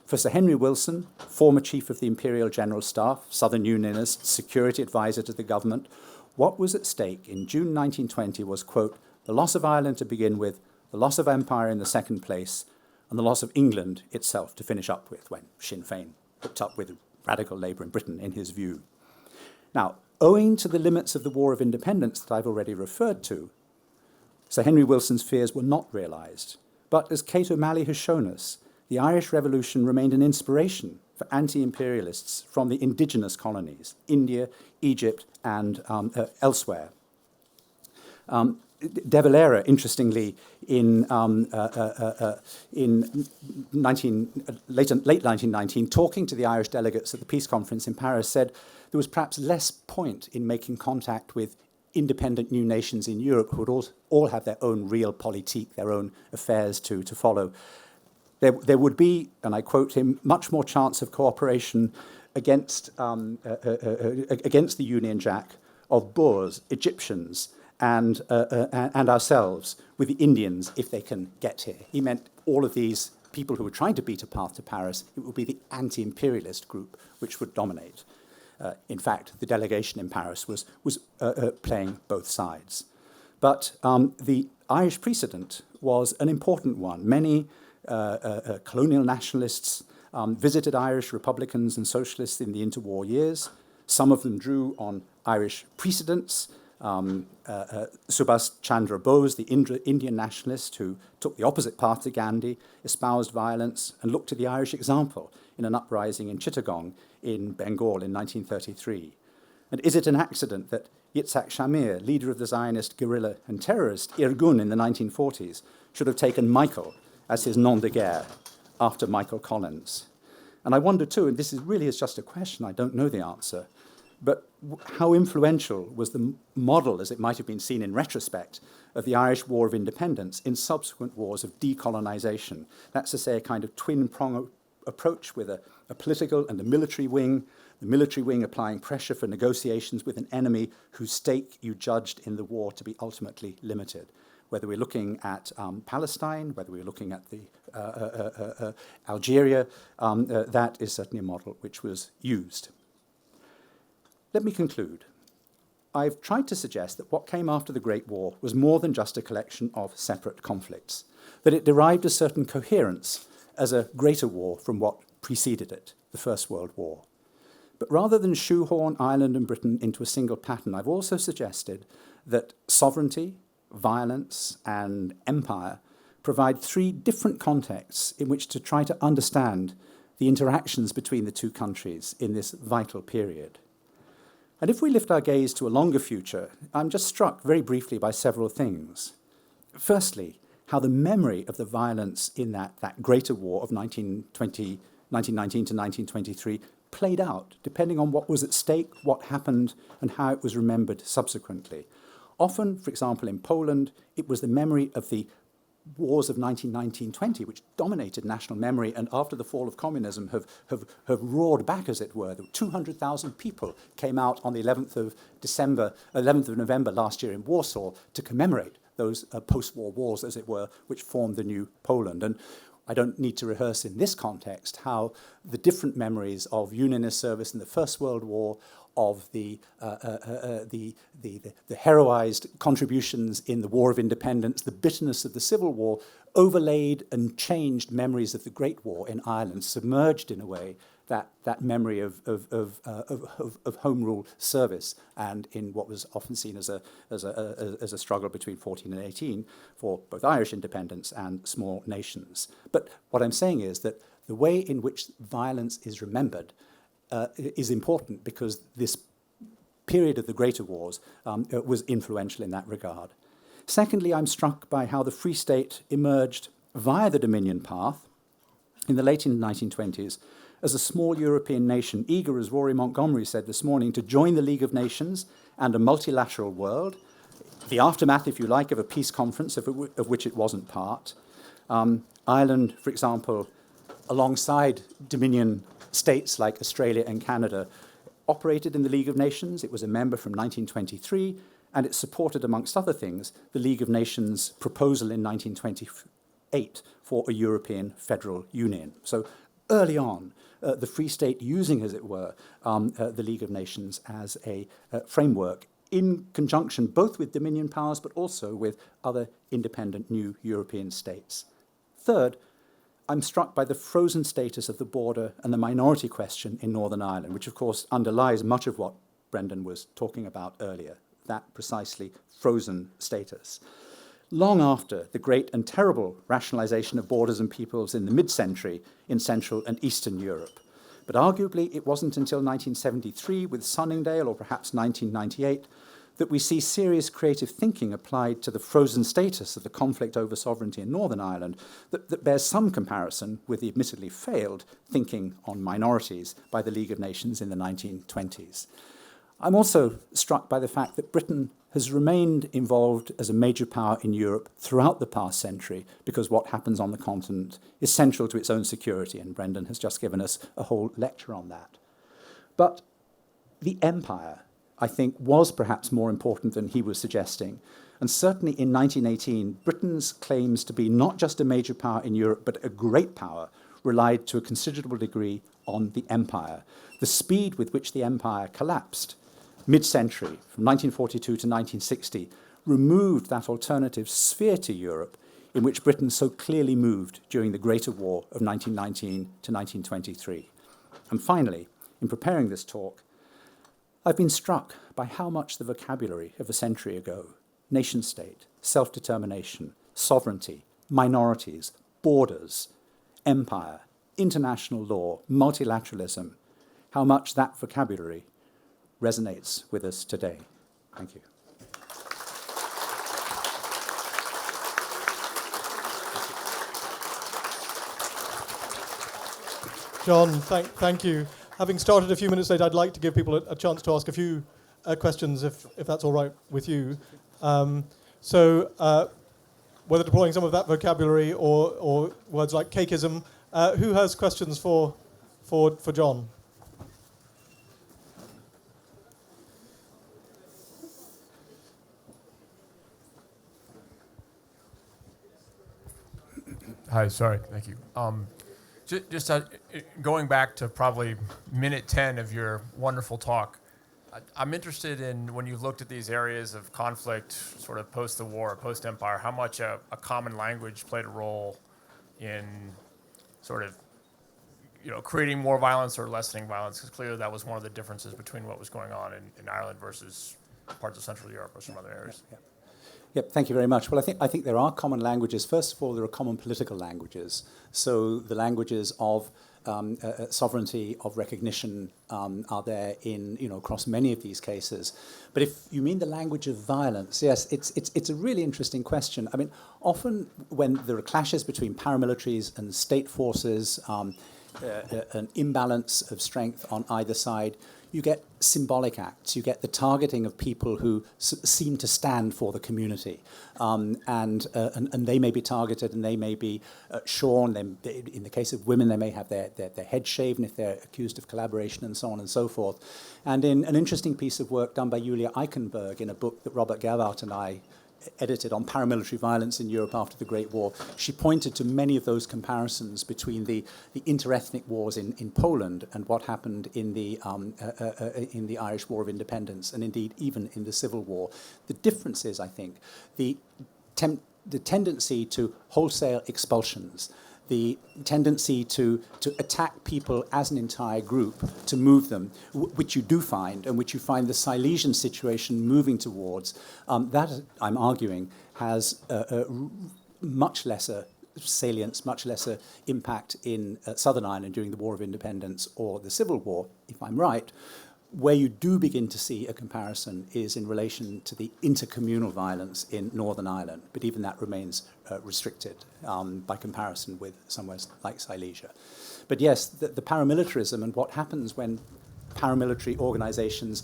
For Sir Henry Wilson, former Chief of the Imperial General Staff, Southern Unionist, security advisor to the government, what was at stake in June 1920 was, quote, the loss of Ireland to begin with, the loss of empire in the second place, and the loss of England itself to finish up with when Sinn Féin hooked up with radical Labour in Britain, in his view. Now, owing to the limits of the War of Independence that I've already referred to, Sir Henry Wilson's fears were not realised. But as Kate O'Malley has shown us, the Irish Revolution remained an inspiration for anti-imperialists from the indigenous colonies, India, Egypt, and elsewhere. De Valera, interestingly, in late 1919, talking to the Irish delegates at the peace conference in Paris, said there was perhaps less point in making contact with independent new nations in Europe who would all have their own realpolitik, their own affairs to follow. There would be, and I quote him, much more chance of cooperation against the Union Jack of Boers, Egyptians, and ourselves with the Indians if they can get here. He meant all of these people who were trying to beat a path to Paris. It would be the anti-imperialist group which would dominate. In fact, the delegation in Paris was playing both sides. But the Irish precedent was an important one. Many colonial nationalists visited Irish Republicans and Socialists in the interwar years. Some of them drew on Irish precedents. Subhas Chandra Bose, the Indian nationalist who took the opposite path to Gandhi, espoused violence and looked to the Irish example in an uprising in Chittagong in Bengal in 1933. And is it an accident that Yitzhak Shamir, leader of the Zionist guerrilla and terrorist Irgun in the 1940s, should have taken Michael as his nom de guerre after Michael Collins? And I wonder too, and this really is just a question, I don't know the answer, but how influential was the model, as it might have been seen in retrospect, of the Irish War of Independence in subsequent wars of decolonisation? That's to say, a kind of twin-prong approach with a political and a military wing, the military wing applying pressure for negotiations with an enemy whose stake you judged in the war to be ultimately limited. Whether we're looking at Palestine, whether we're looking at the Algeria, that is certainly a model which was used. Let me conclude. I've tried to suggest that what came after the Great War was more than just a collection of separate conflicts, that it derived a certain coherence as a greater war from what preceded it, the First World War. But rather than shoehorn Ireland and Britain into a single pattern, I've also suggested that sovereignty, violence, and empire provide three different contexts in which to try to understand the interactions between the two countries in this vital period. And if we lift our gaze to a longer future, I'm just struck very briefly by several things. Firstly, how the memory of the violence in that greater war of 1919 to 1923 played out, depending on what was at stake, what happened, and how it was remembered subsequently. Often, for example, in Poland, it was the memory of the wars of 1919-20, which dominated national memory, and after the fall of communism have roared back, as it were. 200,000 people came out on the 11th of November last year in Warsaw to commemorate those post-war wars, as it were, which formed the new Poland. And I don't need to rehearse in this context how the different memories of Unionist service in the First World War, of the heroized contributions in the War of Independence, the bitterness of the Civil War, overlaid and changed memories of the Great War in Ireland, submerged in a way that memory of home rule service, and in what was often seen as a struggle between 14 and 18 for both Irish independence and small nations. But what I'm saying is that the way in which violence is remembered is important, because this period of the Greater Wars was influential in that regard. Secondly, I'm struck by how the Free State emerged via the Dominion path in the late 1920s as a small European nation, eager, as Rory Montgomery said this morning, to join the League of Nations and a multilateral world, the aftermath, if you like, of a peace conference of which it wasn't part. Ireland, for example, alongside Dominion states like Australia and Canada, operated in the League of Nations. It was a member from 1923, and it supported, amongst other things, the League of Nations proposal in 1928 for a European federal union. So early on, the Free State using, as it were, the League of Nations as a framework in conjunction both with Dominion powers but also with other independent new European states. Third, I'm struck by the frozen status of the border and the minority question in Northern Ireland, which of course underlies much of what Brendan was talking about earlier, that precisely frozen status. Long after the great and terrible rationalization of borders and peoples in the mid-century in Central and Eastern Europe. But arguably it wasn't until 1973 with Sunningdale, or perhaps 1998, that we see serious creative thinking applied to the frozen status of the conflict over sovereignty in Northern Ireland that bears some comparison with the admittedly failed thinking on minorities by the League of Nations in the 1920s. I'm also struck by the fact that Britain has remained involved as a major power in Europe throughout the past century, because what happens on the continent is central to its own security, and Brendan has just given us a whole lecture on that. But the empire, I think, was perhaps more important than he was suggesting. And certainly in 1918, Britain's claims to be not just a major power in Europe, but a great power, relied to a considerable degree on the empire. The speed with which the empire collapsed mid-century, from 1942 to 1960, removed that alternative sphere to Europe in which Britain so clearly moved during the Greater War of 1919 to 1923. And finally, in preparing this talk, I've been struck by how much the vocabulary of a century ago, nation-state, self-determination, sovereignty, minorities, borders, empire, international law, multilateralism, how much that vocabulary resonates with us today. Thank you. John, thank you. Having started a few minutes late, I'd like to give people a chance to ask a few questions, if that's all right with you. Whether deploying some of that vocabulary or words like cakeism, who has questions for John? Hi, sorry, thank you. Just going back to probably minute 10 of your wonderful talk, I'm interested in, when you looked at these areas of conflict, sort of post the war, post-empire, how much a common language played a role in sort of creating more violence or lessening violence? Because clearly that was one of the differences between what was going on in Ireland versus parts of Central Europe or some other areas. Yep, thank you very much. Well, I think there are common languages. First of all, there are common political languages. So the languages of sovereignty, of recognition, are there in across many of these cases. But if you mean the language of violence, yes, it's a really interesting question. I mean, often when there are clashes between paramilitaries and state forces, an imbalance of strength on either side, you get symbolic acts. You get the targeting of people who seem to stand for the community, and they may be targeted and they may be shorn. In the case of women, they may have their head shaven if they're accused of collaboration and so on and so forth. And in an interesting piece of work done by Julia Eichenberg in a book that Robert Gavart and I edited on paramilitary violence in Europe after the Great War, she pointed to many of those comparisons between the interethnic wars in Poland and what happened in the Irish War of Independence, and indeed even in the Civil War. The difference is, I think, the tendency to wholesale expulsions, the tendency to attack people as an entire group, to move them, which you do find, and which you find the Silesian situation moving towards, that, I'm arguing, has a much lesser salience, much lesser impact in Southern Ireland during the War of Independence or the Civil War, if I'm right. Where you do begin to see a comparison is in relation to the intercommunal violence in Northern Ireland, but even that remains restricted by comparison with somewhere like Silesia. But yes, the paramilitarism and what happens when paramilitary organizations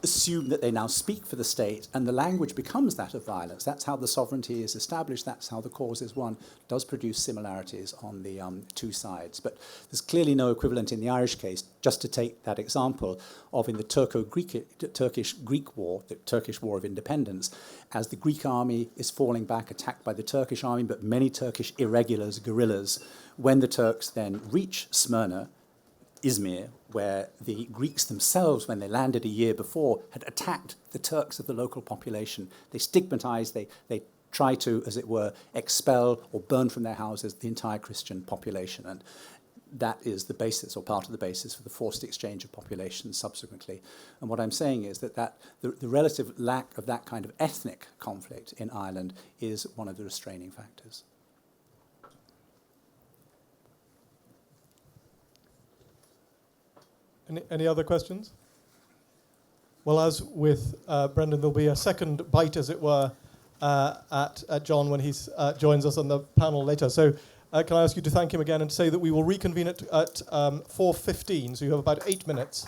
assume that they now speak for the state and the language becomes that of violence. That's how the sovereignty is established, that's how the cause is won, does produce similarities on the two sides. But there's clearly no equivalent in the Irish case, just to take that example of in the Turkish-Greek War, the Turkish War of Independence, as the Greek army is falling back, attacked by the Turkish army, but many Turkish irregulars, guerrillas, when the Turks then reach Smyrna, Izmir, where the Greeks themselves, when they landed a year before, had attacked the Turks of the local population. They stigmatized, they try to, as it were, expel or burn from their houses the entire Christian population. And that is the basis, or part of the basis, for the forced exchange of populations subsequently. And what I'm saying is that the relative lack of that kind of ethnic conflict in Ireland is one of the restraining factors. Any other questions? Well, as with Brendan, there'll be a second bite, as it were, at John when he joins us on the panel later. So can I ask you to thank him again and say that we will reconvene at 4:15, so you have about 8 minutes.